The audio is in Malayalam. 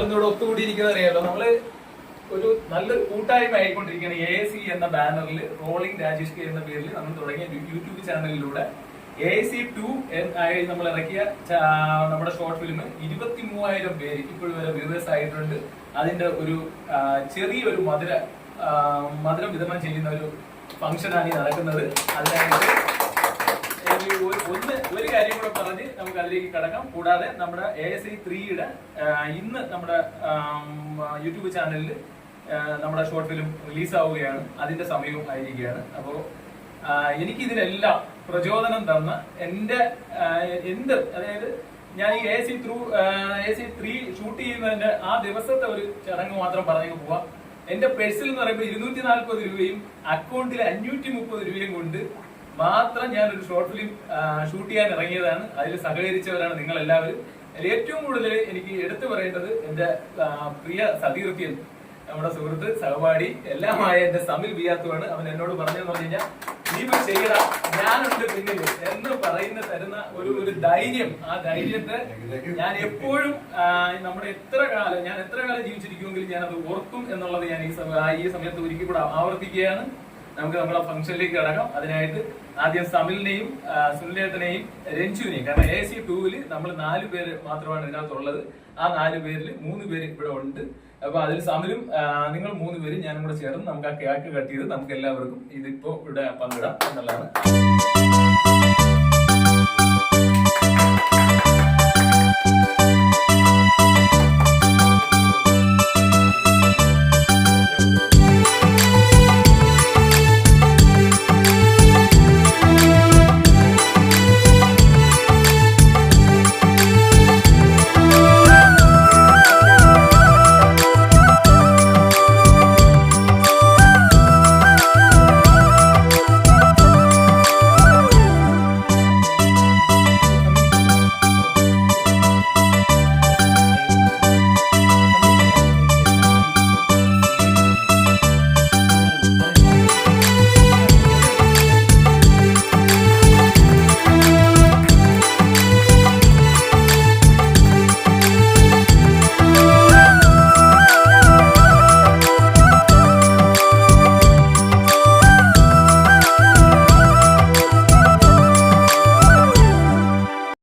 നമ്മളിവിടെ ഒത്തുകൂടിയിരിക്കുന്നത് അറിയാലോ. നമ്മള് ഒരു നല്ലൊരു കൂട്ടായ്മ ആയിക്കൊണ്ടിരിക്കുന്ന AAC എന്ന ബാനറിൽ റോളിംഗ് രാജേഷ് കെ എന്ന പേരിൽ നമ്മൾ തുടങ്ങിയ യൂട്യൂബ് ചാനലിലൂടെ AAC2 ആയി നമ്മൾ ഇറക്കിയ നമ്മുടെ ഷോർട്ട് ഫിലിം 23,000 പേര് ഇപ്പോഴും വരെ വ്യൂവേഴ്സ് ആയിട്ടുണ്ട്. അതിന്റെ ഒരു ചെറിയൊരു മധുരം വിതരണം ചെയ്യുന്ന ഒരു ഫംഗ്ഷനാണ് ഈ നടക്കുന്നത്. അതിനായിട്ട് ഒരു കാര്യം കൂടെ പറഞ്ഞ് നമുക്ക് അതിലേക്ക് കടക്കാം. കൂടാതെ നമ്മുടെ AAC3യുടെ ഇന്ന് നമ്മുടെ യൂട്യൂബ് ചാനലിൽ നമ്മുടെ ഷോർട്ട് ഫിലിം റിലീസ് ആവുകയാണ്. അതിന്റെ സമയവും ആയിരിക്കുകയാണ്. അപ്പോ എനിക്കിതിനെല്ലാം പ്രചോദനം തന്ന എന്റെ അതായത് ഞാൻ ഈ AAC3 ഷൂട്ട് ചെയ്യുന്നതിന്റെ ആ ദിവസത്തെ ഒരു ചടങ്ങ് മാത്രം പറഞ്ഞു പോവാം. എന്റെ പേഴ്സിൽ എന്ന് പറയുമ്പോൾ 240 രൂപയും അക്കൗണ്ടിൽ 530 രൂപയും കൊണ്ട് മാത്രം ഞാൻ ഒരു ഷോർട്ട് ഫിലിം ഷൂട്ട് ചെയ്യാൻ ഇറങ്ങിയതാണ്. അതിൽ സഹകരിച്ചവരാണ് നിങ്ങൾ എല്ലാവരും. അതിൽ ഏറ്റവും കൂടുതൽ എനിക്ക് എടുത്തു പറയേണ്ടത് എന്റെ പ്രിയ സതീർത്ഥ്യൻ, നമ്മുടെ സുഹൃത്ത്, സഹപാഠി എല്ലാമായ എന്റെ സമിൽ ബിയാത്തുമാണ്. അവൻ എന്നോട് പറഞ്ഞതെന്ന് പറഞ്ഞു കഴിഞ്ഞാൽ, നീ പോയി ചെയ്യടാ, ഞാനുണ്ട് പിന്നിൽ എന്ന് തരുന്ന ഒരു ധൈര്യം. ആ ധൈര്യത്തെ ഞാൻ എപ്പോഴും നമ്മുടെ എത്ര കാലം ജീവിച്ചിരിക്കുമെങ്കിലും ഞാൻ അത് ഓർക്കും എന്നുള്ളത് ഞാൻ ഈ സമയത്ത് ഒരിക്കൽ കൂടെ ആവർത്തിക്കുകയാണ്. നമുക്ക് നമ്മളെ ഫംഗ്ഷനിലേക്ക് കടക്കാം. അതിനായിട്ട് ആദ്യം സമിലിനെയും സുനിലേട്ടനെയും രഞ്ജുവിനെയും, കാരണം AAC2 നമ്മൾ 4 പേര് മാത്രമാണ് ഇതിനകത്തുള്ളത്. ആ 4 പേരിൽ 3 പേര് ഇവിടെ ഉണ്ട്. അപ്പൊ അതിൽ സമിലും നിങ്ങൾ 3 പേരും ഞാനും കൂടെ ചേർന്ന് നമുക്ക് ആ കേക്ക് കട്ട് ചെയ്ത് നമുക്ക് എല്ലാവർക്കും ഇതിപ്പോ ഇവിടെ പങ്കിടാം എന്നുള്ളതാണ്.